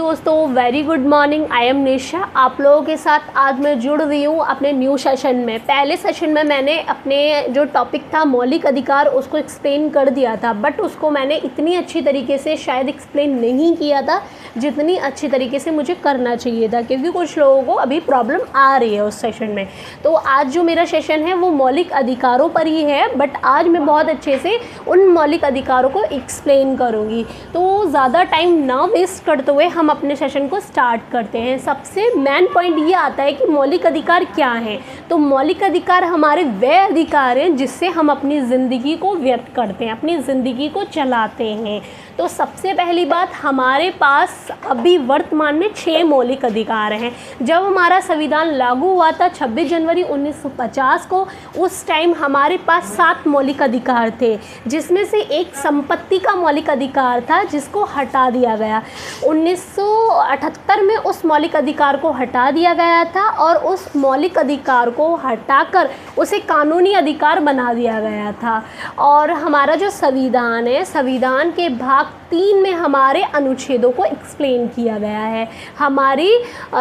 दोस्तों, very good morning. I am Nisha. आप लोगों के साथ आज मैं जुड़ रही हूँ अपने न्यू सेशन में। पहले सेशन में मैंने अपने जो टॉपिक था मौलिक अधिकार उसको एक्सप्लेन कर दिया था, बट उसको मैंने इतनी अच्छी तरीके से शायद एक्सप्लेन नहीं किया था जितनी अच्छी तरीके से मुझे करना चाहिए था, क्योंकि कुछ लोगों को अभी प्रॉब्लम आ रही है उस सेशन में। तो आज जो मेरा सेशन है वो मौलिक अधिकारों पर ही है, बट आज मैं बहुत अच्छे से उन मौलिक अधिकारों को एक्सप्लेन करूँगी। तो ज़्यादा टाइम ना वेस्ट करते हुए हम अपने सेशन को स्टार्ट करते हैं। सबसे मेन पॉइंट ये आता है कि मौलिक अधिकार क्या हैं। तो मौलिक अधिकार हमारे वे अधिकार हैं जिससे हम अपनी ज़िंदगी को व्यक्त करते हैं, अपनी ज़िंदगी को चलाते हैं। तो सबसे पहली बात, हमारे पास अभी वर्तमान में 6 मौलिक अधिकार हैं। जब हमारा संविधान लागू हुआ था 26 जनवरी 1950 को, उस टाइम हमारे पास 7 मौलिक अधिकार थे, जिसमें से एक संपत्ति का मौलिक अधिकार था जिसको हटा दिया गया। 1978 में उस मौलिक अधिकार को हटा दिया गया था और उस मौलिक अधिकार को हटाकर उसे कानूनी अधिकार बना दिया गया था। और हमारा जो संविधान है, संविधान के भाग 3 में हमारे अनुच्छेदों को एक्सप्लेन किया गया है, हमारी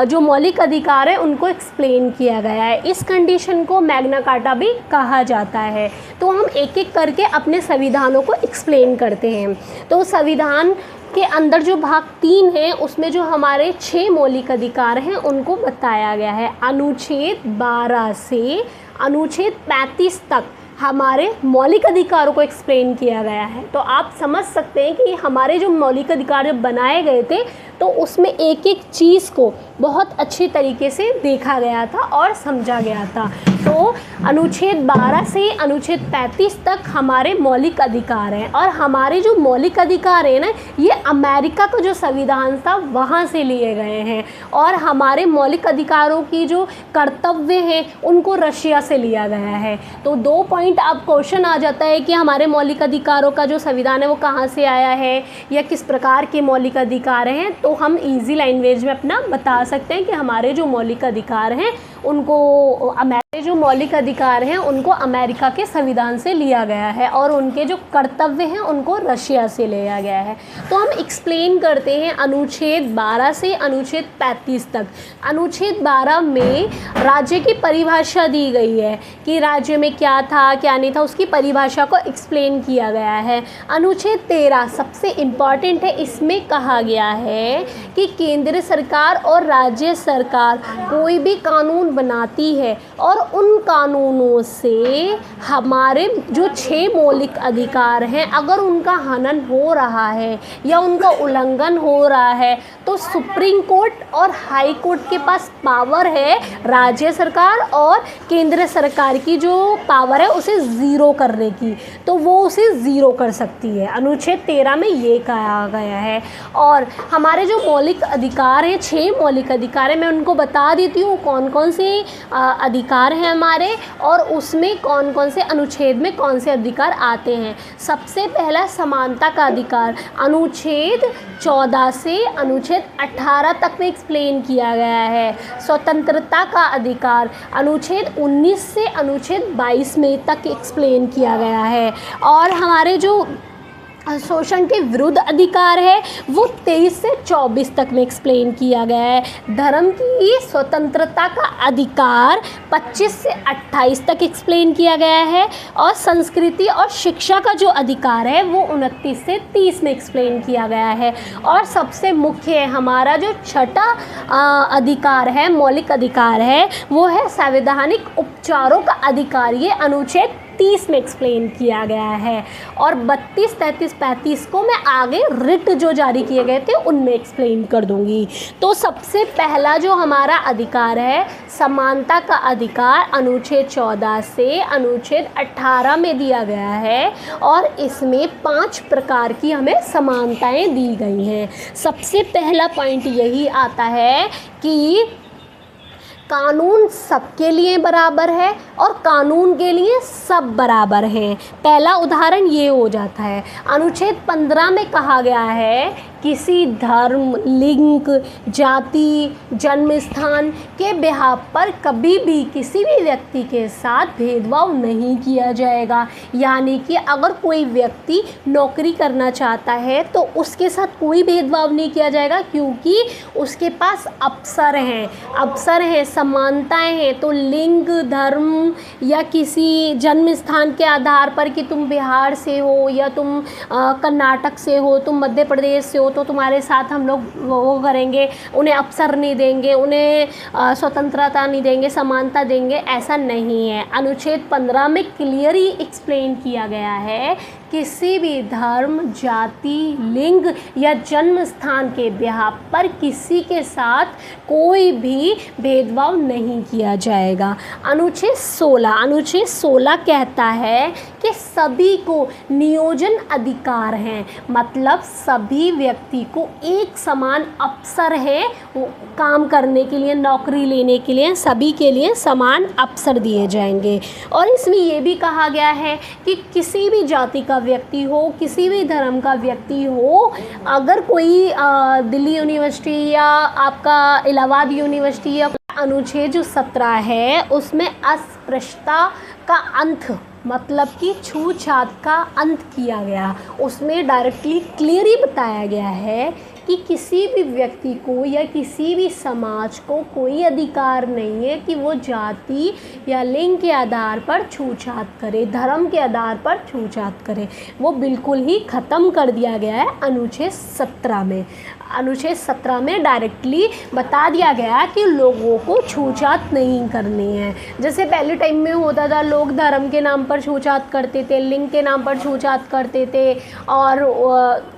जो मौलिक अधिकार है उनको एक्सप्लेन किया गया है। इस कंडीशन को मैग्ना कार्टा भी कहा जाता है। तो हम एक एक करके अपने संविधानों को एक्सप्लेन करते हैं। तो संविधान के अंदर जो भाग 3 है उसमें जो हमारे 6 मौलिक अधिकार हैं उनको बताया गया है। अनुच्छेद 12 से अनुच्छेद 35 तक हमारे मौलिक अधिकारों को एक्सप्लेन किया गया है। तो आप समझ सकते हैं कि हमारे जो मौलिक अधिकार जब बनाए गए थे तो उसमें एक एक चीज़ को बहुत अच्छी तरीके से देखा गया था और समझा गया था। तो अनुच्छेद 12 से अनुच्छेद 35 तक हमारे मौलिक अधिकार हैं, और हमारे जो मौलिक अधिकार हैं ना, ये अमेरिका का जो संविधान था वहाँ से लिए गए हैं। और हमारे मौलिक अधिकारों की जो कर्तव्य हैं उनको रशिया से लिया गया है। तो 2 पॉइंट अब क्वेश्चन आ जाता है कि हमारे मौलिक अधिकारों का जो संविधान है वो कहाँ से आया है या किस प्रकार के मौलिक अधिकार हैं। तो हम इजी लैंग्वेज में अपना बता सकते हैं कि हमारे जो मौलिक अधिकार हैं उनको अमेरिका के संविधान से लिया गया है, और उनके जो कर्तव्य हैं उनको रशिया से लिया गया है। तो हम एक्सप्लेन करते हैं अनुच्छेद 12 से अनुच्छेद 35 तक। अनुच्छेद 12 में राज्य की परिभाषा दी गई है कि राज्य में क्या था क्या नहीं था, उसकी परिभाषा को एक्सप्लेन किया गया है। अनुच्छेद 13 सबसे इम्पॉर्टेंट है। इसमें कहा गया है कि केंद्र सरकार और राज्य सरकार कोई भी कानून बनाती है और उन कानूनों से हमारे जो 6 मौलिक अधिकार हैं अगर उनका हनन हो रहा है या उनका उल्लंघन हो रहा है तो सुप्रीम कोर्ट और हाई कोर्ट के पास पावर है राज्य सरकार और केंद्र सरकार की जो पावर है उसे ज़ीरो करने की, तो वो उसे ज़ीरो कर सकती है। अनुच्छेद 13 में ये कहा गया है। और हमारे जो मौलिक अधिकार हैं, 6 मौलिक अधिकार हैं, मैं उनको बता देती हूँ कौन कौन से अधिकार हैं हमारे और उसमें कौन कौन से अनुच्छेद में कौन से अधिकार आते हैं। सबसे पहला समानता का अधिकार अनुच्छेद 14 से अनुच्छेद 18 तक में एक्सप्लेन किया गया है। स्वतंत्रता का अधिकार अनुच्छेद 19 से अनुच्छेद 22 में तक एक्सप्लेन किया गया है। और हमारे जो शोषण के विरुद्ध अधिकार है वो 23 से 24 तक में एक्सप्लेन किया गया है। धर्म की स्वतंत्रता का अधिकार 25 से 28 तक एक्सप्लेन किया गया है। और संस्कृति और शिक्षा का जो अधिकार है वो 29 से 30 में एक्सप्लेन किया गया है। और सबसे मुख्य है हमारा जो छठा अधिकार है, मौलिक अधिकार है, वो है संवैधानिक उपचारों का अधिकार। ये अनुच्छेद 30 में एक्सप्लेन किया गया है। और 32, 33, 35 को मैं आगे रिट जो जारी किए गए थे उनमें एक्सप्लेन कर दूंगी। तो सबसे पहला जो हमारा अधिकार है समानता का अधिकार अनुच्छेद 14 से अनुच्छेद 18 में दिया गया है, और इसमें 5 प्रकार की हमें समानताएं दी गई हैं। सबसे पहला पॉइंट यही आता है कि कानून सबके लिए बराबर है और कानून के लिए सब बराबर हैं। पहला उदाहरण ये हो जाता है। अनुच्छेद 15 में कहा गया है किसी धर्म, लिंग, जाति, जन्म स्थान के बिहार पर कभी भी किसी भी व्यक्ति के साथ भेदभाव नहीं किया जाएगा। यानी कि अगर कोई व्यक्ति नौकरी करना चाहता है तो उसके साथ कोई भेदभाव नहीं किया जाएगा, क्योंकि उसके पास अवसर हैं, समानताएं हैं। तो लिंग, धर्म या किसी जन्म स्थान के आधार पर कि तुम बिहार से हो या तुम कर्नाटक से हो, तुम मध्य प्रदेश से हो, तो तुम्हारे साथ हम लोग वो करेंगे, उन्हें अवसर नहीं देंगे, उन्हें स्वतंत्रता नहीं देंगे, समानता देंगे, ऐसा नहीं है। अनुच्छेद 15 में क्लियरली एक्सप्लेन किया गया है किसी भी धर्म, जाति, लिंग या जन्म स्थान के बिहार पर किसी के साथ कोई भी भेदभाव नहीं किया जाएगा। अनुच्छेद 16 कहता है कि सभी को नियोजन अधिकार हैं, मतलब सभी व्यक्ति को एक समान अवसर है काम करने के लिए, नौकरी लेने के लिए, सभी के लिए समान अवसर दिए जाएंगे। और इसमें ये भी कहा गया है कि किसी भी जाति का व्यक्ति हो, किसी भी धर्म का व्यक्ति हो, अगर कोई दिल्ली यूनिवर्सिटी या आपका इलाहाबाद यूनिवर्सिटी या अनुच्छेद जो 17 है उसमें अस्पृश्यता का अंत, मतलब कि छूतछात का अंत किया गया। उसमें डायरेक्टली क्लियरली बताया गया है कि किसी भी व्यक्ति को या किसी भी समाज को कोई अधिकार नहीं है कि वो जाति या लिंग के आधार पर छूतछात करे, धर्म के आधार पर छूतछात करे। वो बिल्कुल ही ख़त्म कर दिया गया है अनुच्छेद 17 में। अनुच्छेद 17 में डायरेक्टली बता दिया गया कि लोगों को छूतछात नहीं करनी है। जैसे पहले टाइम में होता था, लोग धर्म के नाम पर छूतछात करते थे, लिंग के नाम पर छूतछात करते थे और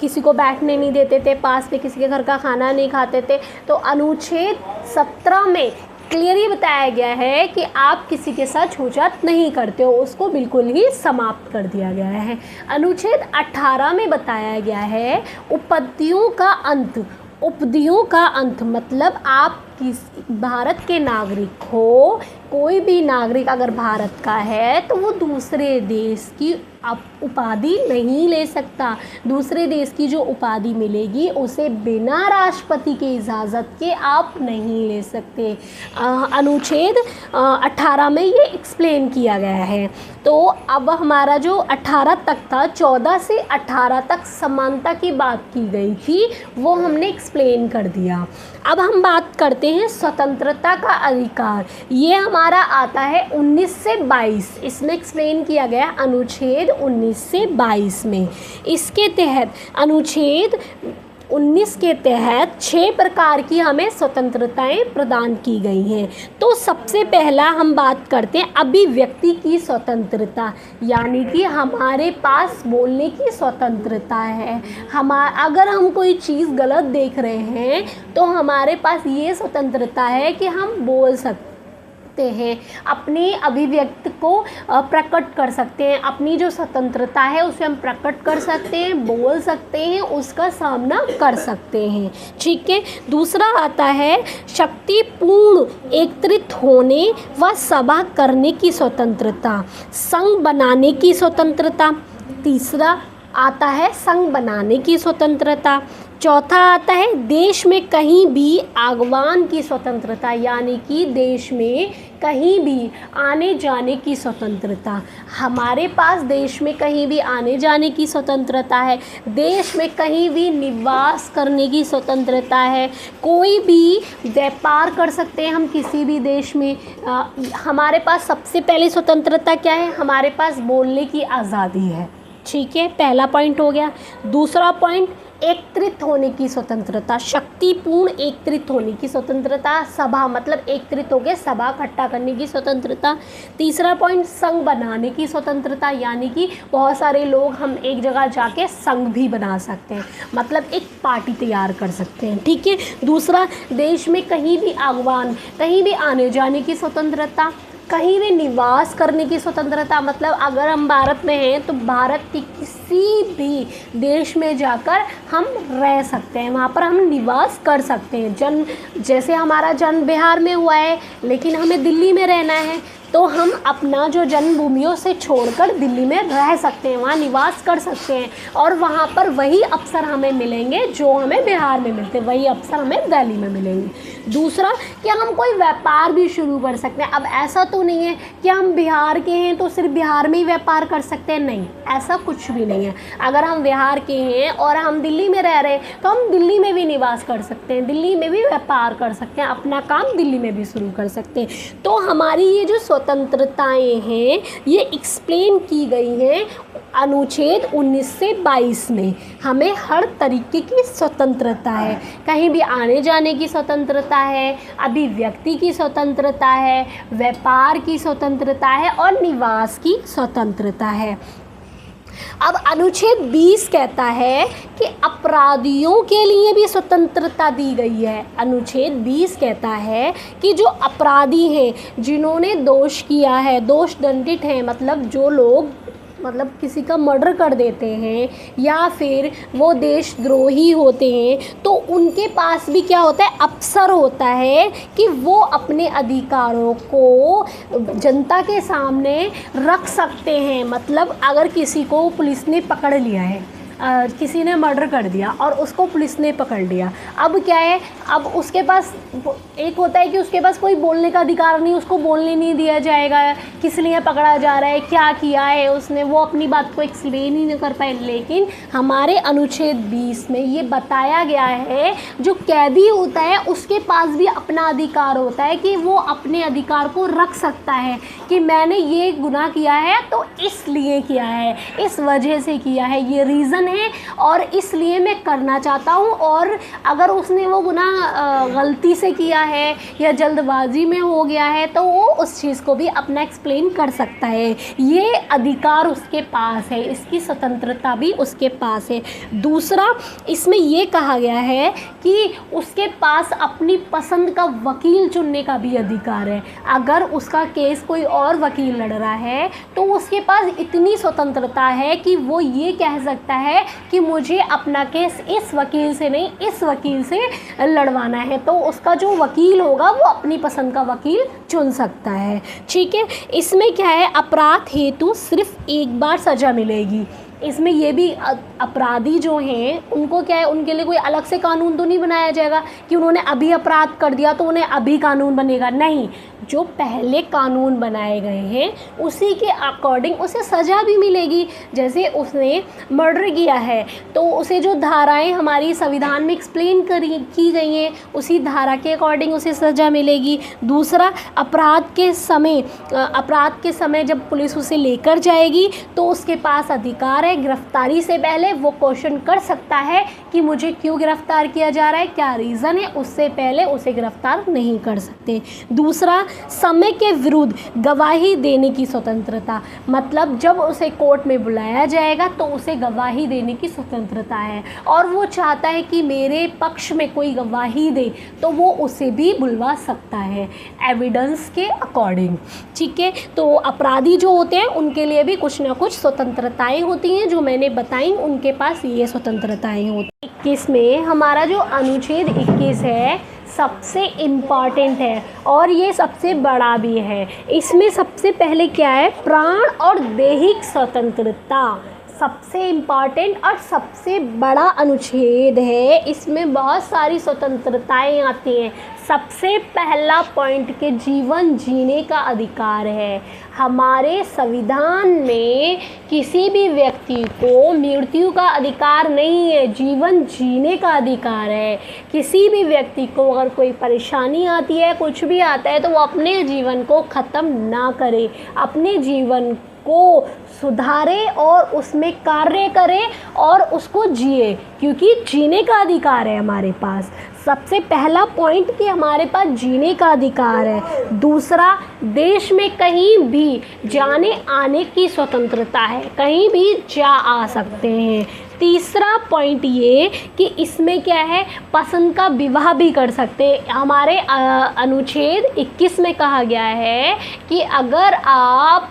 किसी को बैठने नहीं देते थे, पास में किसी के घर का खाना नहीं खाते थे। तो अनुच्छेद 17 में क्लियरली बताया गया है कि आप किसी के साथ छूतछात नहीं करते हो, उसको बिल्कुल ही समाप्त कर दिया गया है। अनुच्छेद 18 में बताया गया है उपपदियों का अंत, मतलब आप भारत के नागरिक हो, कोई भी नागरिक अगर भारत का है तो वो दूसरे देश की उपाधि नहीं ले सकता। दूसरे देश की जो उपाधि मिलेगी उसे बिना राष्ट्रपति की इजाज़त के आप नहीं ले सकते। अनुच्छेद 18 में ये एक्सप्लेन किया गया है। तो अब हमारा जो 18 तक था, 14 से 18 तक समानता की बात की गई थी, वो हमने एक्सप्लेन कर दिया। अब हम बात करते हैं स्वतंत्रता का अधिकार। ये हमारा आता है 19 से 22, इसमें एक्सप्लेन किया गया अनुच्छेद 19 से 22 में। इसके तहत अनुच्छेद 19 के तहत 6 प्रकार की हमें स्वतंत्रताएं प्रदान की गई हैं। तो सबसे पहला हम बात करते हैं अभिव्यक्ति की स्वतंत्रता, यानी कि हमारे पास बोलने की स्वतंत्रता है। अगर हम कोई चीज़ गलत देख रहे हैं तो हमारे पास ये स्वतंत्रता है कि हम बोल सकते हैं, अपनी अभिव्यक्ति को प्रकट कर सकते हैं। अपनी जो स्वतंत्रता है उसे हम प्रकट कर सकते हैं, बोल सकते हैं, उसका सामना कर सकते हैं। ठीक है। दूसरा आता है शक्तिपूर्ण एकत्रित होने व सभा करने की स्वतंत्रता, संघ बनाने की स्वतंत्रता। तीसरा आता है संघ बनाने की स्वतंत्रता। चौथा आता है देश में कहीं भी आगमन की स्वतंत्रता, यानी कि देश में कहीं भी आने जाने की स्वतंत्रता। हमारे पास देश में कहीं भी आने जाने की स्वतंत्रता है, देश में कहीं भी निवास करने की स्वतंत्रता है, कोई भी व्यापार कर सकते हैं हम किसी भी देश में। हमारे पास सबसे पहले स्वतंत्रता क्या है, हमारे पास बोलने की आज़ादी है। ठीक है, पहला पॉइंट हो गया। दूसरा पॉइंट एकत्रित होने की स्वतंत्रता, शक्तिपूर्ण एकत्रित होने की स्वतंत्रता, सभा मतलब एकत्रित होकर सभा इकट्ठा करने की स्वतंत्रता। तीसरा पॉइंट संघ बनाने की स्वतंत्रता, यानी कि बहुत सारे लोग हम एक जगह जाके संघ भी बना सकते हैं, मतलब एक पार्टी तैयार कर सकते हैं। ठीक है। दूसरा देश में कहीं भी आगमन, कहीं भी आने जाने की स्वतंत्रता, कहीं भी निवास करने की स्वतंत्रता, मतलब अगर हम भारत में हैं तो भारत के किसी भी देश में जाकर हम रह सकते हैं, वहाँ पर हम निवास कर सकते हैं। जैसे हमारा जन्म बिहार में हुआ है लेकिन हमें दिल्ली में रहना है तो हम अपना जो जन्मभूमियों से छोड़कर दिल्ली में रह सकते हैं, वहाँ निवास कर सकते हैं और वहाँ पर वही अवसर हमें मिलेंगे जो हमें बिहार में मिलते हैं, वही अवसर हमें दिल्ली में मिलेंगे। दूसरा कि हम कोई व्यापार भी शुरू कर सकते हैं। अब ऐसा तो नहीं है कि हम बिहार के हैं तो सिर्फ बिहार में ही व्यापार कर सकते हैं, नहीं, ऐसा कुछ भी नहीं है। अगर हम बिहार के हैं और हम दिल्ली में रह रहे हैं तो हम दिल्ली में भी निवास कर सकते हैं, दिल्ली में भी व्यापार कर सकते हैं, अपना काम दिल्ली में भी शुरू कर सकते हैं। तो हमारी ये जो स्वतंत्रताएं हैं ये एक्सप्लेन की गई हैं अनुच्छेद 19 से 22 में। हमें हर तरीके की स्वतंत्रता है, कहीं भी आने जाने की स्वतंत्रता है, अभिव्यक्ति की स्वतंत्रता है, व्यापार की स्वतंत्रता है और निवास की स्वतंत्रता है। अब अनुच्छेद 20 कहता है कि अपराधियों के लिए भी स्वतंत्रता दी गई है। अनुच्छेद 20 कहता है कि जो अपराधी हैं, जिन्होंने दोष किया है, दोष दंडित हैं, मतलब जो लोग किसी का मर्डर कर देते हैं या फिर वो देशद्रोही होते हैं, तो उनके पास भी क्या होता है, अवसर होता है कि वो अपने अधिकारों को जनता के सामने रख सकते हैं। मतलब अगर किसी को पुलिस ने पकड़ लिया है, किसी ने मर्डर कर दिया और उसको पुलिस ने पकड़ लिया, अब क्या है, अब उसके पास एक होता है कि उसके पास कोई बोलने का अधिकार नहीं, उसको बोलने नहीं दिया जाएगा, किस लिए पकड़ा जा रहा है, क्या किया है उसने, वो अपनी बात को एक्सप्लेन ही नहीं कर पाए। लेकिन हमारे अनुच्छेद 20 में ये बताया गया है जो कैदी होता है उसके पास भी अपना अधिकार होता है कि वो अपने अधिकार को रख सकता है कि मैंने ये गुनाह किया है तो इसलिए किया है, इस वजह से किया है, ये रीज़न है और इसलिए मैं करना चाहता हूँ। और अगर उसने वो गुनाह गलती से किया है या जल्दबाजी में हो गया है तो वो उस चीज़ को भी अपना एक्सप्लेन कर सकता है। ये अधिकार उसके पास है, इसकी स्वतंत्रता भी उसके पास है। दूसरा, इसमें ये कहा गया है कि उसके पास अपनी पसंद का वकील चुनने का भी अधिकार है। अगर उसका केस कोई और वकील लड़ रहा है तो उसके पास इतनी स्वतंत्रता है कि वो ये कह सकता है कि मुझे अपना केस इस वकील से नहीं, इस वकील से लड़वाना है, तो उसका जो वकील होगा वो अपनी पसंद का वकील चुन सकता है। ठीक है, इसमें क्या है, अपराध हेतु सिर्फ एक बार सज़ा मिलेगी। इसमें ये भी अपराधी जो हैं उनको क्या है, उनके लिए कोई अलग से कानून तो नहीं बनाया जाएगा कि उन्होंने अभी अपराध कर दिया तो उन्हें अभी कानून बनेगा, नहीं, जो पहले कानून बनाए गए हैं उसी के अकॉर्डिंग उसे सज़ा भी मिलेगी। जैसे उसने मर्डर किया है तो उसे जो धाराएं हमारी संविधान में एक्सप्लेन की गई हैं उसी धारा के अकॉर्डिंग उसे सज़ा मिलेगी। दूसरा, अपराध के समय जब पुलिस उसे लेकर जाएगी तो उसके पास अधिकार है, गिरफ्तारी से पहले वो क्वेश्चन कर सकता है कि मुझे क्यों गिरफ्तार किया जा रहा है, क्या रीज़न है, उससे पहले उसे गिरफ्तार नहीं कर सकते। दूसरा, समय के विरुद्ध गवाही देने की स्वतंत्रता, मतलब जब उसे कोर्ट में बुलाया जाएगा तो उसे गवाही देने की स्वतंत्रता है और वो चाहता है कि मेरे पक्ष में कोई गवाही दे तो वो उसे भी बुलवा सकता है एविडेंस के अकॉर्डिंग। ठीक है, तो अपराधी जो होते हैं उनके लिए भी कुछ ना कुछ स्वतंत्रताएं होती हैं जो मैंने बताई, उनके पास ये स्वतंत्रताएं होती हैं। 21 में हमारा जो अनुच्छेद 21 है सबसे इम्पॉर्टेंट है और ये सबसे बड़ा भी है। इसमें सबसे पहले क्या है, प्राण और दैहिक स्वतंत्रता सबसे इम्पॉर्टेंट और सबसे बड़ा अनुच्छेद है। इसमें बहुत सारी स्वतंत्रताएं आती हैं। सबसे पहला पॉइंट के जीवन जीने का अधिकार है। हमारे संविधान में किसी भी व्यक्ति को मृत्यु का अधिकार नहीं है, जीवन जीने का अधिकार है। किसी भी व्यक्ति को अगर कोई परेशानी आती है, कुछ भी आता है, तो वो अपने जीवन को ख़त्म ना करे, अपने जीवन को सुधारे और उसमें कार्य करे और उसको जिए, क्योंकि जीने का अधिकार है हमारे पास। सबसे पहला पॉइंट कि हमारे पास जीने का अधिकार है। दूसरा, देश में कहीं भी जाने आने की स्वतंत्रता है, कहीं भी जा आ सकते हैं। तीसरा पॉइंट ये कि इसमें क्या है, पसंद का विवाह भी कर सकते हैं। हमारे अनुच्छेद 21 में कहा गया है कि अगर आप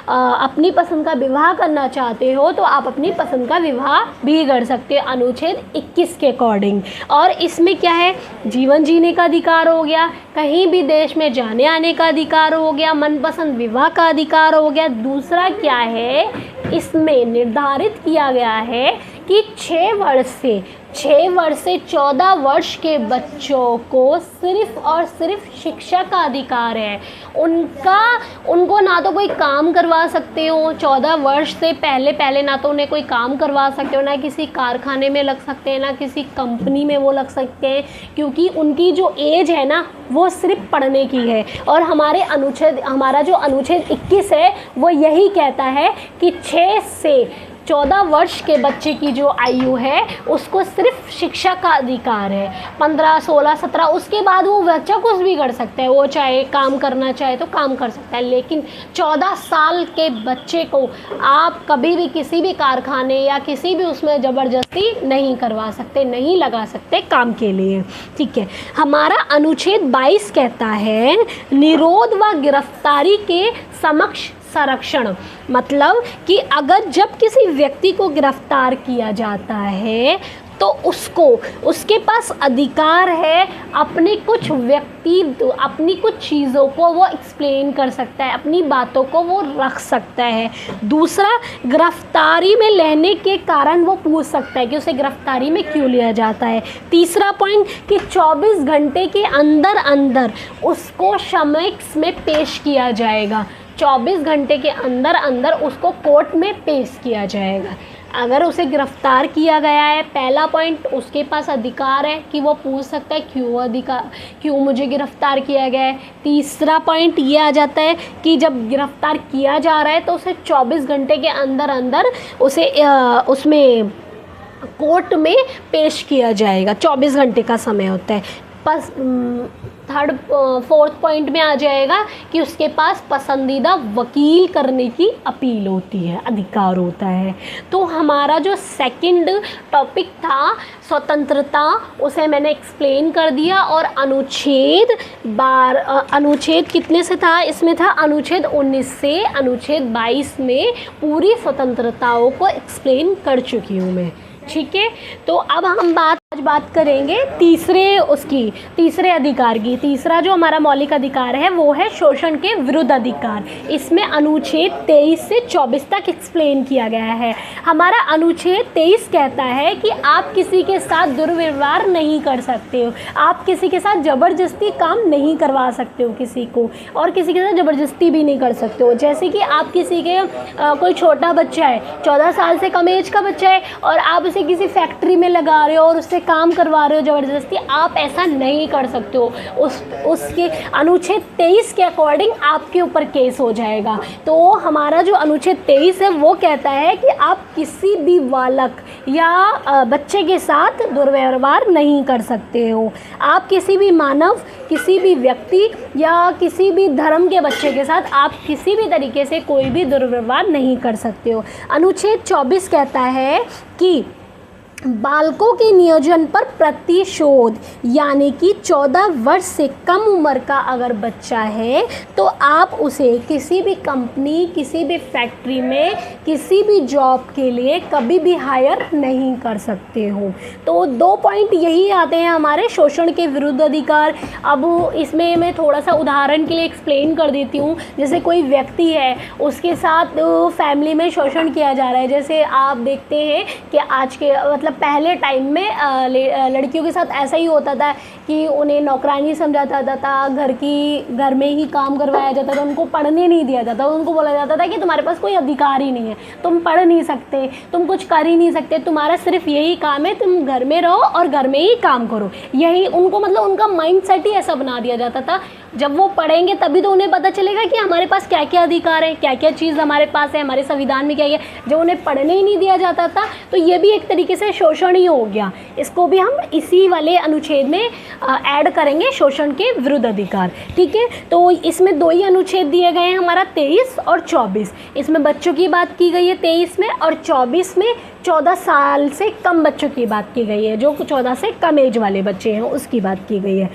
अपनी पसंद का विवाह करना चाहते हो तो आप अपनी पसंद का विवाह भी कर सकते हो, अनुच्छेद 21 के अकॉर्डिंग। और इसमें क्या है, जीवन जीने का अधिकार हो गया, कहीं भी देश में जाने आने का अधिकार हो गया, मनपसंद विवाह का अधिकार हो गया। दूसरा क्या है, इसमें निर्धारित किया गया है कि 6 वर्ष से 14 वर्ष के बच्चों को सिर्फ और सिर्फ शिक्षा का अधिकार है। उनको ना तो कोई काम करवा सकते हो, 14 वर्ष से पहले ना तो उन्हें कोई काम करवा सकते हो, ना किसी कारखाने में लग सकते हैं, ना किसी कंपनी में वो लग सकते हैं, क्योंकि उनकी जो एज है ना वो सिर्फ पढ़ने की है। और हमारा जो अनुच्छेद 21 है वो यही कहता है कि 6 से 14 वर्ष के बच्चे की जो आयु है उसको सिर्फ शिक्षा का अधिकार है। 15, 16, 17 उसके बाद वो बच्चा कुछ भी कर सकता है, वो चाहे काम करना चाहे तो काम कर सकता है, लेकिन 14 साल के बच्चे को आप कभी भी किसी भी कारखाने या किसी भी उसमें ज़बरदस्ती नहीं करवा सकते, नहीं लगा सकते काम के लिए। ठीक है, हमारा अनुच्छेद 22 कहता है निरोध व गिरफ्तारी के समक्ष संरक्षण, मतलब कि अगर जब किसी व्यक्ति को गिरफ्तार किया जाता है तो उसके पास अधिकार है अपनी कुछ चीज़ों को वो एक्सप्लेन कर सकता है, अपनी बातों को वो रख सकता है। दूसरा, गिरफ्तारी में लेने के कारण वो पूछ सकता है कि उसे गिरफ्तारी में क्यों लिया जाता है। तीसरा पॉइंट कि 24 घंटे के अंदर उसको समक्ष में पेश किया जाएगा, 24 घंटे के अंदर उसको कोर्ट में पेश किया जाएगा। अगर उसे गिरफ्तार किया गया है, पहला पॉइंट उसके पास अधिकार है कि वो पूछ सकता है क्यों मुझे गिरफ्तार किया गया है। तीसरा पॉइंट ये आ जाता है कि जब गिरफ्तार किया जा रहा है तो उसे 24 घंटे के अंदर उसे उसमें कोर्ट में पेश किया जाएगा, 24 घंटे का समय होता है। फोर्थ पॉइंट में आ जाएगा कि उसके पास पसंदीदा वकील करने की अपील होती है, अधिकार होता है। तो हमारा जो सेकंड टॉपिक था स्वतंत्रता, उसे मैंने एक्सप्लेन कर दिया। और अनुच्छेद कितने से था, इसमें था अनुच्छेद 19 से अनुच्छेद 22 में पूरी स्वतंत्रताओं को एक्सप्लेन कर चुकी हूँ मैं। ठीक है, तो अब हम आज बात करेंगे तीसरे अधिकार की। तीसरा जो हमारा मौलिक अधिकार है वो है शोषण के विरुद्ध अधिकार। इसमें अनुच्छेद 23 से 24 तक एक्सप्लेन किया गया है। हमारा अनुच्छेद 23 कहता है कि आप किसी के साथ दुर्व्यवहार नहीं कर सकते हो, आप किसी के साथ ज़बरदस्ती काम नहीं करवा सकते हो किसी को, और किसी के साथ ज़बरदस्ती भी नहीं कर सकते हो। जैसे कि आप किसी के कोई छोटा बच्चा है, 14 साल से कम एज का बच्चा है, और आप उसे किसी फैक्ट्री में लगा रहे हो और उससे काम करवा रहे हो ज़बरदस्ती, आप ऐसा नहीं कर सकते हो। उसके अनुच्छेद 23 के अकॉर्डिंग आपके ऊपर केस हो जाएगा। तो हमारा जो अनुच्छेद 23 है वो कहता है कि आप किसी भी बालक या बच्चे के साथ दुर्व्यवहार नहीं कर सकते हो। आप किसी भी मानव, किसी भी व्यक्ति या किसी भी धर्म के बच्चे के साथ आप किसी भी तरीके से कोई भी दुर्व्यवहार नहीं कर सकते हो। अनुच्छेद 24 कहता है कि बालकों के नियोजन पर प्रतिशोध, यानी कि 14 वर्ष से कम उम्र का अगर बच्चा है तो आप उसे किसी भी कंपनी, किसी भी फैक्ट्री में, किसी भी जॉब के लिए कभी भी हायर नहीं कर सकते हो। तो 2 पॉइंट यही आते हैं हमारे शोषण के विरुद्ध अधिकार। अब इसमें मैं थोड़ा सा उदाहरण के लिए एक्सप्लेन कर देती हूँ। जैसे कोई व्यक्ति है, उसके साथ फैमिली में शोषण किया जा रहा है। जैसे आप देखते हैं कि आज के पहले टाइम में लड़कियों के साथ ऐसा ही होता था कि उन्हें नौकरानी समझा जाता था, घर में ही काम करवाया जाता था, उनको पढ़ने नहीं दिया जाता, उनको बोला जाता था कि तुम्हारे पास कोई अधिकार ही नहीं है, तुम पढ़ नहीं सकते, तुम कुछ कर ही नहीं सकते, तुम्हारा सिर्फ यही काम है, तुम घर में रहो और घर में ही काम करो। यही उनको उनका माइंड सेट ही ऐसा बना दिया जाता था। जब वो पढ़ेंगे तभी तो उन्हें पता चलेगा कि हमारे पास क्या क्या अधिकार है, क्या क्या चीज़ हमारे पास है, हमारे संविधान में क्या है। जब उन्हें पढ़ने ही नहीं दिया जाता था तो ये भी एक तरीके से शोषण ही हो गया, इसको भी हम इसी वाले अनुच्छेद में ऐड करेंगे, शोषण के विरुद्ध अधिकार। ठीक है, तो इसमें 2 ही अनुच्छेद दिए गए हैं हमारा 23 और 24। इसमें बच्चों की बात की गई है 23 में, और 24 में 14 साल से कम बच्चों की बात की गई है, जो 14 से कम एज वाले बच्चे हैं उसकी बात की गई है।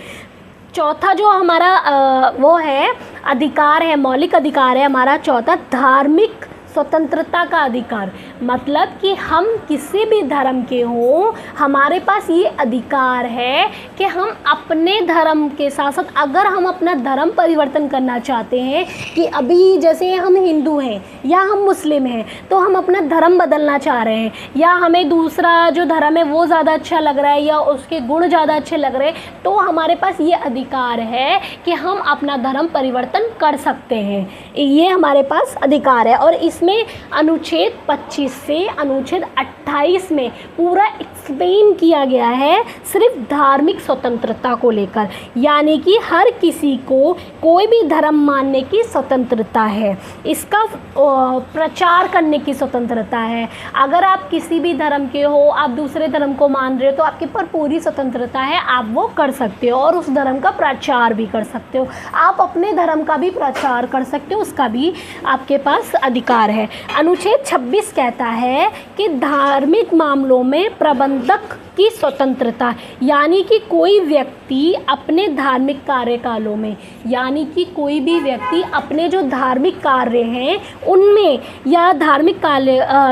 चौथा जो हमारा वो है अधिकार है, मौलिक अधिकार है हमारा चौथा, धार्मिक स्वतंत्रता का अधिकार। मतलब कि हम किसी भी धर्म के हों, हमारे पास ये अधिकार है कि हम अपने धर्म के साथ साथ अगर हम अपना धर्म परिवर्तन करना चाहते हैं, कि अभी जैसे हम हिंदू हैं या हम मुस्लिम हैं, तो हम अपना धर्म बदलना चाह रहे हैं, या हमें दूसरा जो धर्म है वो ज़्यादा अच्छा लग रहा है या उसके गुण ज़्यादा अच्छे लग रहे हैं, तो हमारे पास ये अधिकार है कि हम अपना धर्म परिवर्तन कर सकते हैं। ये हमारे पास अधिकार है। और इसमें अनुच्छेद 25 से अनुच्छेद 28 में पूरा एक्सप्लेन किया गया है सिर्फ धार्मिक स्वतंत्रता को लेकर, यानी कि हर किसी को कोई भी धर्म मानने की स्वतंत्रता है, इसका प्रचार करने की स्वतंत्रता है। अगर आप किसी भी धर्म के हो, आप दूसरे धर्म को मान रहे हो, तो आपके पर पूरी स्वतंत्रता है, आप वो कर सकते हो और उस धर्म का प्रचार भी कर सकते हो। आप अपने धर्म का भी प्रचार कर सकते हो, उसका भी आपके पास अधिकार है। अनुच्छेद 26 कहता है कि धार्मिक मामलों में प्रबंधक की स्वतंत्रता, यानी कि कोई व्यक्ति अपने धार्मिक कार्यकालों में, यानी कि कोई भी व्यक्ति अपने जो धार्मिक कार्य हैं उनमें, या धार्मिक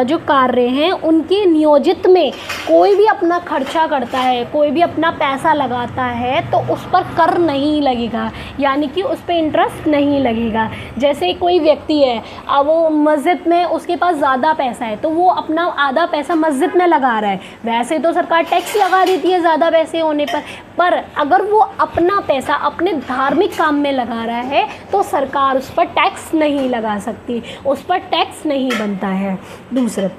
जो कार्य हैं उनके नियोजित में कोई भी अपना खर्चा करता है, कोई भी अपना पैसा लगाता है, तो उस पर कर नहीं लगेगा, यानी कि उस पर इंटरेस्ट नहीं लगेगा। जैसे कोई व्यक्ति है, अब वो मस्जिद में उसके पास ज़्यादा पैसा है, तो वो अपना आधा पैसा मस्जिद में लगा रहा है। वैसे तो सरकार टैक्स लगा देती है ज़्यादा पैसे होने पर अगर वो अपना पैसा अपने धार्मिक काम में लगा रहा है, तो सरकार उस पर टैक्स नहीं लगा सकती, उस पर टैक्स नहीं बनता है। दूसरा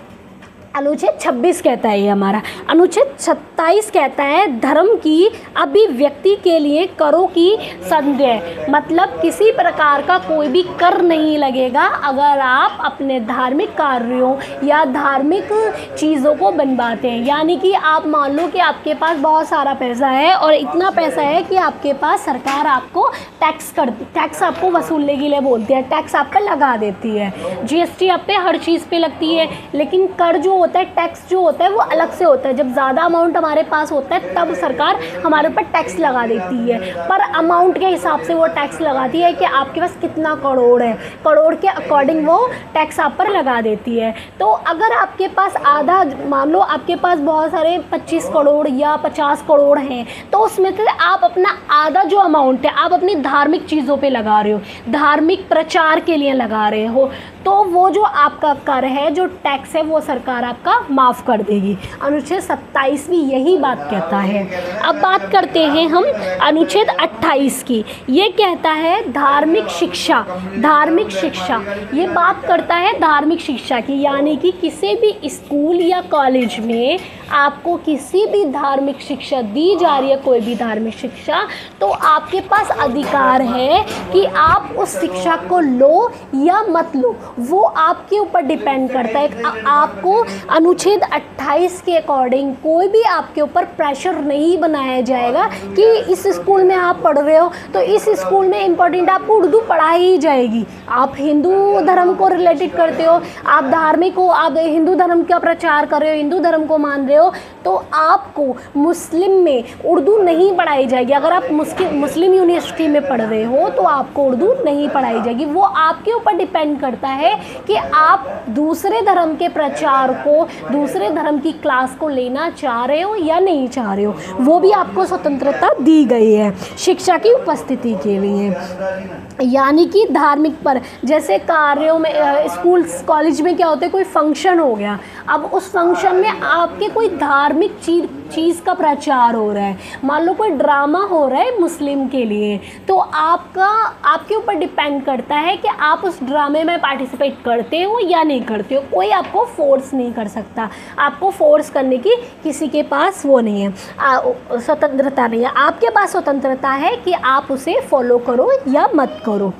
अनुच्छेद 26 कहता है ये हमारा। अनुच्छेद 27 कहता है धर्म की अभिव्यक्ति के लिए करों की संदेह, मतलब किसी प्रकार का कोई भी कर नहीं लगेगा अगर आप अपने धार्मिक कार्यों या धार्मिक चीज़ों को बनवाते हैं। यानी कि आप मान लो कि आपके पास बहुत सारा पैसा है और इतना पैसा है कि आपके पास सरकार आपको टैक्स आपको वसूलने के लिए बोलती है, टैक्स आप पर लगा देती है, GST आप पे हर चीज़ पे लगती है, लेकिन कर जो होता है, टैक्स जो होता है वो अलग से होता है। जब ज़्यादा अमाउंट हमारे पास होता है तब सरकार हमारे ऊपर टैक्स लगा देती है, पर अमाउंट के हिसाब से वो टैक्स लगाती है कि आपके पास कितना करोड़ है, करोड़ के अकॉर्डिंग वो टैक्स आप पर लगा देती है। तो अगर आपके पास आधा, मान लो आपके पास बहुत सारे 25 करोड़ या 50 करोड़ हैं, तो उसमें से आप अपना आधा जो अमाउंट है आप अपनी धार्मिक चीज़ों पे लगा रहे हो, धार्मिक प्रचार के लिए लगा रहे हो, तो वो जो आपका कर है, जो टैक्स है, वो सरकार आपका माफ़ कर देगी। अनुच्छेद 27 भी यही बात कहता है। अब बात करते हैं हम अनुच्छेद 28 की। ये कहता है धार्मिक शिक्षा, धार्मिक शिक्षा ये बात करता है धार्मिक शिक्षा की, यानी कि किसी भी स्कूल या कॉलेज में आपको किसी भी धार्मिक शिक्षा दी जा रही है, कोई भी धार्मिक शिक्षा, तो आपके पास अधिकार है कि आप उस शिक्षा को लो या मत लो, वो आपके ऊपर डिपेंड करता है। आपको अनुच्छेद 28 के अकॉर्डिंग कोई भी आपके ऊपर प्रेशर नहीं बनाया जाएगा कि इस स्कूल में आप पढ़ रहे हो तो इस स्कूल में इम्पोर्टेंट आपको उर्दू पढ़ाई ही जाएगी। आप हिंदू धर्म को रिलेटेड करते हो, आप धार्मिक हो, आप हिंदू धर्म का प्रचार कर रहे हो, हिंदू धर्म को मान रहे हो, तो आपको मुस्लिम में उर्दू नहीं पढ़ाई जाएगी। अगर आप मुस्लिम यूनिवर्सिटी में पढ़ रहे हो तो आपको उर्दू नहीं पढ़ाई जाएगी। वो आपके ऊपर डिपेंड करता है कि आप दूसरे धर्म के प्रचार को, दूसरे धर्म की क्लास को लेना चाह रहे हो या नहीं चाह रहे हो, वो भी आपको स्वतंत्रता दी गई है शिक्षा की उपस्थिति के लिए। यानी कि धार्मिक पर, जैसे कार्यों में, स्कूल कॉलेज में क्या होता है, कोई फंक्शन हो गया, अब उस फंक्शन में आपके कोई धार्मिक चीज़ का प्रचार हो रहा है, मान लो कोई ड्रामा हो रहा है मुस्लिम के लिए, तो आपके ऊपर डिपेंड करता है कि आप उस ड्रामे में पार्टिसिपेट करते हो या नहीं करते हो। कोई आपको फोर्स नहीं कर सकता, आपको फोर्स करने की किसी के पास वो नहीं है, स्वतंत्रता नहीं है। आपके पास स्वतंत्रता है कि आप उसे फॉलो करो या मत करो।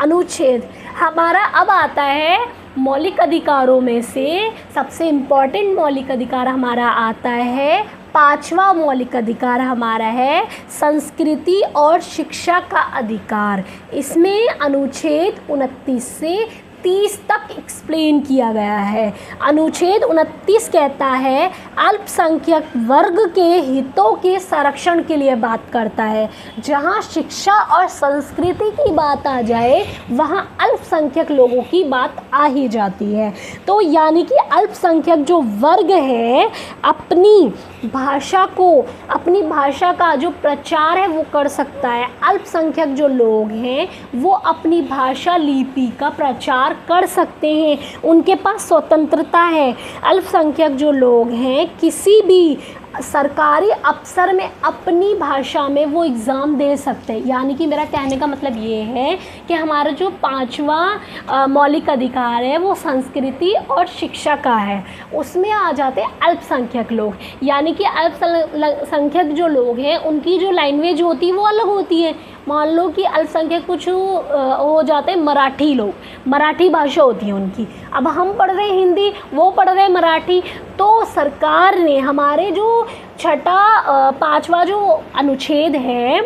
अनुच्छेद हमारा अब आता है मौलिक अधिकारों में से सबसे इम्पॉर्टेंट मौलिक अधिकार हमारा आता है, पांचवा मौलिक अधिकार हमारा है संस्कृति और शिक्षा का अधिकार। इसमें अनुच्छेद 29 से 30 तक एक्सप्लेन किया गया है। अनुच्छेद 29 कहता है अल्पसंख्यक वर्ग के हितों के संरक्षण के लिए बात करता है। जहां शिक्षा और संस्कृति की बात आ जाए वहां अल्पसंख्यक लोगों की बात आ ही जाती है। तो यानी कि अल्पसंख्यक जो वर्ग है अपनी भाषा का जो प्रचार है वो कर सकता है। अल्पसंख्यक जो लोग हैं वो अपनी भाषा लिपि का प्रचार कर सकते हैं, उनके पास स्वतंत्रता है। अल्पसंख्यक जो लोग हैं किसी भी सरकारी अफसर में अपनी भाषा में वो एग्ज़ाम दे सकते हैं। यानी कि मेरा कहने का मतलब ये है कि हमारा जो पांचवा मौलिक अधिकार है वो संस्कृति और शिक्षा का है। उसमें आ जाते हैं अल्पसंख्यक लोग। यानी कि अल्पसंख्यक जो लोग हैं उनकी जो लैंग्वेज होती है वो अलग होती है। मान लो कि अल्पसंख्यक कुछ हो जाते हैं मराठी लोग, मराठी भाषा होती है उनकी। अब हम पढ़ रहे हैं हिंदी, वो पढ़ रहे हैं मराठी। तो सरकार ने हमारे जो पांचवा जो अनुच्छेद है,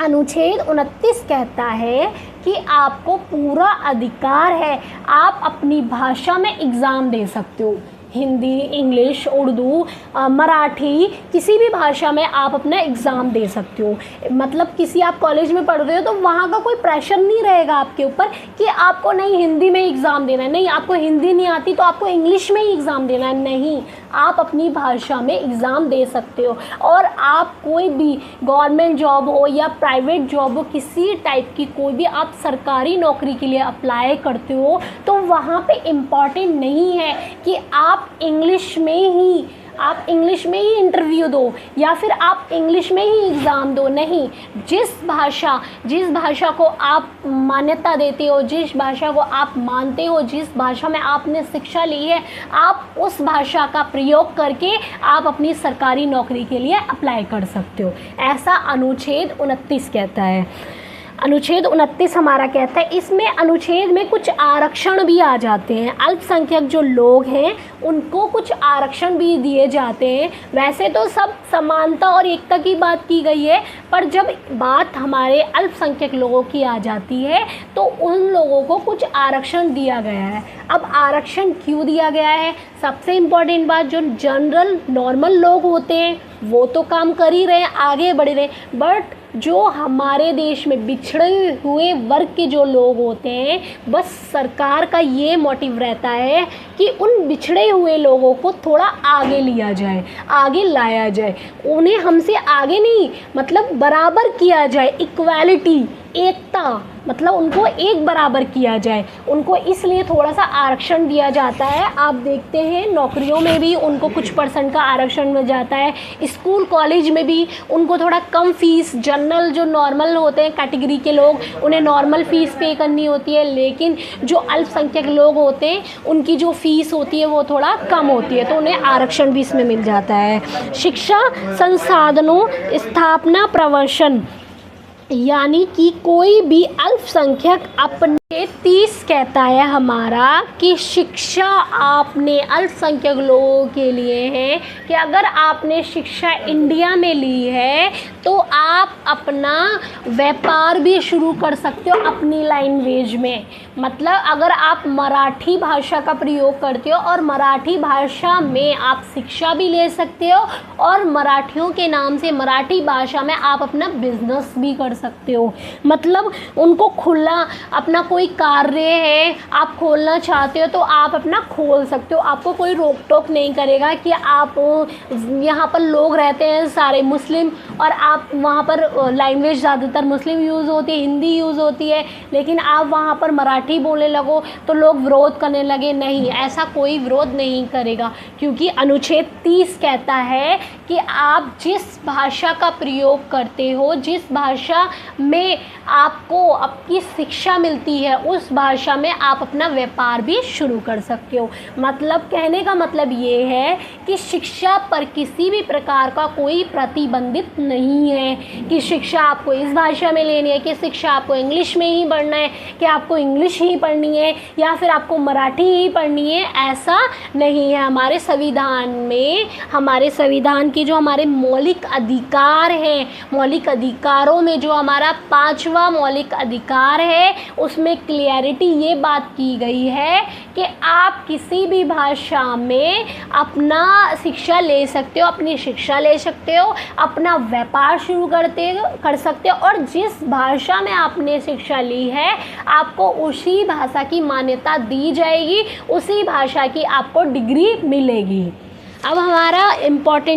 अनुच्छेद 29 कहता है कि आपको पूरा अधिकार है, आप अपनी भाषा में एग्ज़ाम दे सकते हो। हिंदी, इंग्लिश, उर्दू, मराठी, किसी भी भाषा में आप अपना एग्ज़ाम दे सकते हो। मतलब किसी आप कॉलेज में पढ़ रहे हो तो वहाँ का कोई प्रेशर नहीं रहेगा आपके ऊपर कि आपको नहीं हिंदी में एग्ज़ाम देना है, नहीं आपको हिंदी नहीं आती तो आपको इंग्लिश में ही एग्ज़ाम देना है। नहीं, आप अपनी भाषा में एग्ज़ाम दे सकते हो। और आप कोई भी गवर्नमेंट जॉब हो या प्राइवेट जॉब हो, किसी टाइप की कोई भी आप सरकारी नौकरी के लिए अप्लाई करते हो तो वहाँ पे इम्पॉर्टेंट नहीं है कि आप इंग्लिश में ही इंटरव्यू दो या फिर आप इंग्लिश में ही एग्ज़ाम दो। नहीं, जिस भाषा को आप मान्यता देते हो, जिस भाषा को आप मानते हो, जिस भाषा में आपने शिक्षा ली है, आप उस भाषा का प्रयोग करके आप अपनी सरकारी नौकरी के लिए अप्लाई कर सकते हो। ऐसा अनुच्छेद 29 कहता है। अनुच्छेद 29 हमारा कहता है, इसमें अनुच्छेद में कुछ आरक्षण भी आ जाते हैं। अल्पसंख्यक जो लोग हैं उनको कुछ आरक्षण भी दिए जाते हैं। वैसे तो सब समानता और एकता की बात की गई है, पर जब बात हमारे अल्पसंख्यक लोगों की आ जाती है तो उन लोगों को कुछ आरक्षण दिया गया है। अब आरक्षण क्यों दिया गया है? सबसे इम्पॉर्टेंट बात, जो जनरल नॉर्मल लोग होते हैं वो तो काम कर ही रहे हैं, आगे बढ़ रहे हैं, बट जो हमारे देश में बिछड़े हुए वर्ग के जो लोग होते हैं, बस सरकार का ये मोटिव रहता है कि उन बिछड़े हुए लोगों को थोड़ा आगे लिया जाए, आगे लाया जाए। उन्हें हमसे आगे नहीं, मतलब बराबर किया जाए, इक्वालिटी, एकता, मतलब उनको एक बराबर किया जाए। उनको इसलिए थोड़ा सा आरक्षण दिया जाता है। आप देखते हैं नौकरियों में भी उनको कुछ % का आरक्षण मिल जाता है। स्कूल कॉलेज में भी उनको थोड़ा कम फीस, जनरल जो नॉर्मल होते हैं कैटेगरी के लोग, उन्हें नॉर्मल फ़ीस पे करनी होती है, लेकिन जो अल्पसंख्यक लोग होते हैं उनकी जो फ़ीस होती है वो थोड़ा कम होती है, तो उन्हें आरक्षण भी इसमें मिल जाता है। शिक्षा संसाधनों स्थापना प्रवर्तन, यानी कि कोई भी अल्पसंख्यक अपने 30 कहता है हमारा कि शिक्षा आपने अल्पसंख्यक लोगों के लिए है कि अगर आपने शिक्षा इंडिया में ली है तो आप अपना व्यापार भी शुरू कर सकते हो अपनी लैंग्वेज में। मतलब अगर आप मराठी भाषा का प्रयोग करते हो और मराठी भाषा में आप शिक्षा भी ले सकते हो और मराठियों के नाम से मराठी भाषा में आप अपना बिजनेस भी कर सकते हो। मतलब उनको खुला अपना कोई कार्य है आप खोलना चाहते हो तो आप अपना खोल सकते हो, आपको कोई रोक टोक नहीं करेगा कि आप यहाँ पर लोग रहते हैं सारे मुस्लिम और आप वहाँ पर लैंग्वेज ज़्यादातर मुस्लिम यूज़ होती है, हिंदी यूज़ होती है, लेकिन आप वहाँ पर मराठी बोलने लगो तो लोग विरोध करने लगे। नहीं, ऐसा कोई विरोध नहीं करेगा, क्योंकि अनुच्छेद 30 कहता है कि आप जिस भाषा का प्रयोग करते हो, जिस भाषा में आपको आपकी शिक्षा मिलती है है उस भाषा में आप अपना व्यापार भी शुरू कर सकते हो। मतलब कहने का मतलब ये है कि शिक्षा पर किसी भी प्रकार का कोई प्रतिबंधित नहीं है कि शिक्षा आपको इस भाषा में लेनी है, कि शिक्षा आपको इंग्लिश में ही पढ़ना है, कि आपको इंग्लिश ही पढ़नी है या फिर आपको मराठी ही पढ़नी है, ऐसा नहीं है। हमारे संविधान में, हमारे संविधान की जो हमारे मौलिक अधिकार हैं, मौलिक अधिकारों में जो हमारा 5वां मौलिक अधिकार है उसमें क्लियरिटी ये बात की गई है कि आप किसी भी भाषा में अपना शिक्षा ले सकते हो, अपनी शिक्षा ले सकते हो, अपना व्यापार शुरू कर सकते हो, और जिस भाषा में आपने शिक्षा ली है आपको उसी भाषा की मान्यता दी जाएगी, उसी भाषा की आपको डिग्री मिलेगी। अब हमारा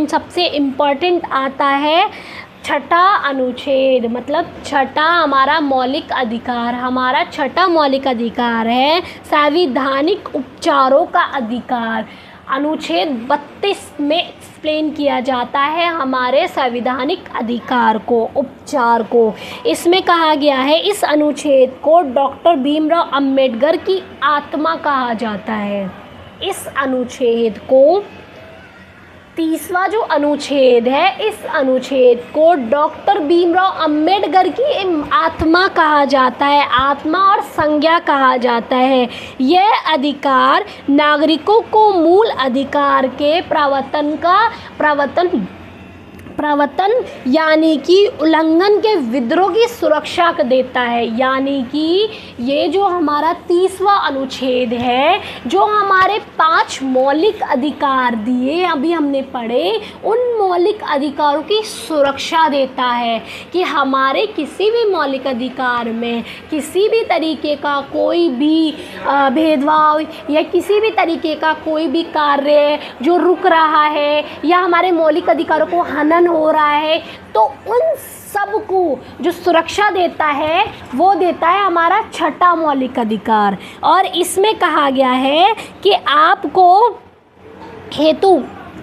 सबसे इम्पोर्टेंट आता है छठा अनुच्छेद, मतलब छठा हमारा मौलिक अधिकार। हमारा छठा मौलिक अधिकार है संवैधानिक उपचारों का अधिकार। अनुच्छेद 32 में एक्सप्लेन किया जाता है हमारे संवैधानिक अधिकार को, उपचार को। इसमें कहा गया है, इस अनुच्छेद को डॉक्टर भीमराव अंबेडकर की आत्मा कहा जाता है। इस अनुच्छेद को 30वां जो अनुच्छेद है, इस अनुच्छेद को डॉक्टर भीमराव अंबेडकर की आत्मा कहा जाता है, आत्मा और संज्ञा कहा जाता है। यह अधिकार नागरिकों को मूल अधिकार के प्रवर्तन यानी कि उल्लंघन के विद्रोह की सुरक्षा देता है। यानी कि ये जो हमारा 30वां अनुच्छेद है, जो हमारे 5 मौलिक अधिकार दिए अभी हमने पढ़े, उन मौलिक अधिकारों की सुरक्षा देता है कि हमारे किसी भी मौलिक अधिकार में किसी भी तरीके का कोई भी भेदभाव या किसी भी तरीके का कोई भी कार्य जो रुक रहा है या हमारे मौलिक अधिकारों को हनन हो रहा है, तो उन सब को जो सुरक्षा देता है वो देता है हमारा छठा मौलिक अधिकार। और इसमें कहा गया है कि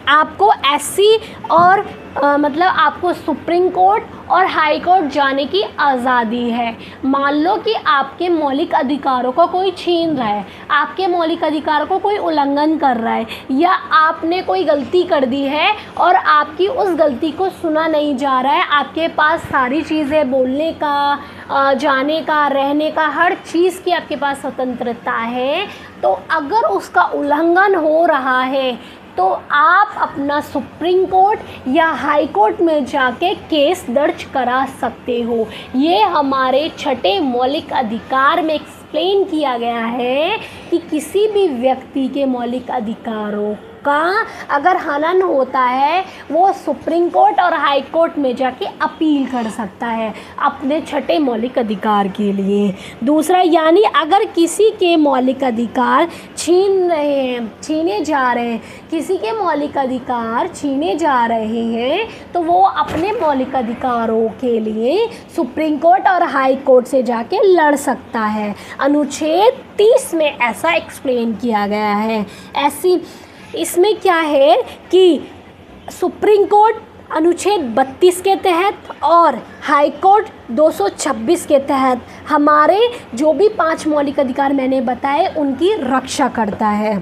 आपको एससी और मतलब आपको सुप्रीम कोर्ट और हाई कोर्ट जाने की आज़ादी है। मान लो कि आपके मौलिक अधिकारों को कोई छीन रहा है, आपके मौलिक अधिकारों को कोई उल्लंघन कर रहा है, या आपने कोई गलती कर दी है और आपकी उस गलती को सुना नहीं जा रहा है, आपके पास सारी चीज़ें बोलने का, जाने का, रहने का, हर चीज़ की आपके पास स्वतंत्रता है, तो अगर उसका उल्लंघन हो रहा है तो आप अपना सुप्रीम कोर्ट या हाई कोर्ट में जाके केस दर्ज करा सकते हो। ये हमारे छठे मौलिक अधिकार में एक्सप्लेन किया गया है कि किसी भी व्यक्ति के मौलिक अधिकारों का अगर हनन होता है वो सुप्रीम कोर्ट और हाई कोर्ट में जाके अपील कर सकता है अपने छठे मौलिक अधिकार के लिए। दूसरा, यानी अगर किसी के मौलिक अधिकार छीने जा रहे हैं, किसी के मौलिक अधिकार छीने जा रहे हैं, तो वो अपने मौलिक अधिकारों के लिए सुप्रीम कोर्ट और हाई कोर्ट से जाके लड़ सकता है। अनुच्छेद 30 में ऐसा एक्सप्लेन किया गया है। इसमें क्या है कि सुप्रीम कोर्ट अनुच्छेद 32 के तहत और हाई कोर्ट 226 के तहत हमारे जो भी 5 मौलिक अधिकार मैंने बताए उनकी रक्षा करता है।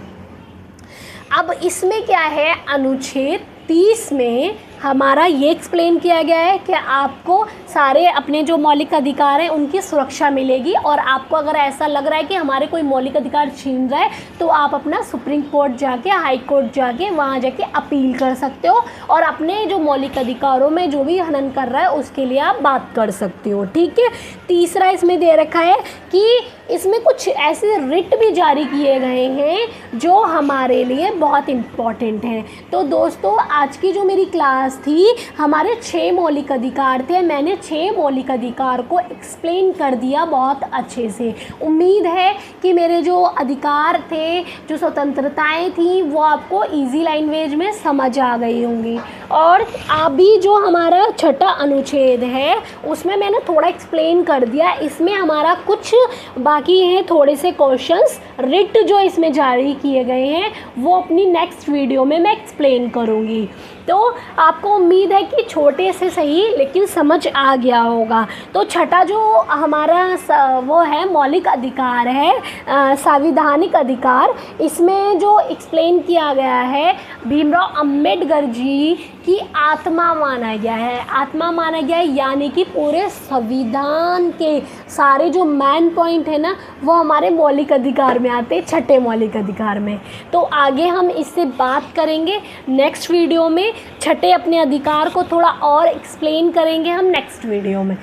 अब इसमें क्या है, अनुच्छेद 30 में हमारा ये एक्सप्लेन किया गया है कि आपको सारे अपने जो मौलिक अधिकार हैं उनकी सुरक्षा मिलेगी, और आपको अगर ऐसा लग रहा है कि हमारे कोई मौलिक अधिकार छीन रहा है तो आप अपना सुप्रीम कोर्ट जाके, हाई कोर्ट जाके, वहाँ जाके अपील कर सकते हो और अपने जो मौलिक अधिकारों में जो भी हनन कर रहा है उसके लिए आप बात कर सकते हो। ठीक है। तीसरा इसमें दे रखा है कि इसमें कुछ ऐसे रिट भी जारी किए गए हैं जो हमारे लिए बहुत इम्पॉर्टेंट हैं। तो दोस्तों, आज की जो मेरी क्लास थी, हमारे 6 मौलिक अधिकार थे। मैंने 6 मौलिक अधिकार को एक्सप्लेन कर दिया बहुत अच्छे से। उम्मीद है कि मेरे जो अधिकार थे, जो स्वतंत्रताएं थी, वो आपको इजी लैंग्वेज में समझ आ गई होंगी। और अभी जो हमारा छठा अनुच्छेद है उसमें मैंने थोड़ा एक्सप्लेन कर दिया। इसमें हमारा कुछ बाकी हैं, थोड़े से क्वेश्चंस रिट जो इसमें जारी किए गए हैं वो अपनी नेक्स्ट वीडियो में मैं एक्सप्लेन करूँगी। तो आपको उम्मीद है कि छोटे से सही लेकिन समझ आ गया होगा। तो छठा जो हमारा वो है मौलिक अधिकार है, संवैधानिक अधिकार, इसमें जो एक्सप्लेन किया गया है भीमराव अंबेडकर जी की आत्मा माना गया है। आत्मा माना गया है यानी कि पूरे संविधान के सारे जो मेन पॉइंट है ना वो हमारे मौलिक अधिकार में आते हैं, छठे मौलिक अधिकार में। तो आगे हम इससे बात करेंगे नेक्स्ट वीडियो में, छठे अपने अधिकार को थोड़ा और एक्सप्लेन करेंगे हम नेक्स्ट वीडियो में।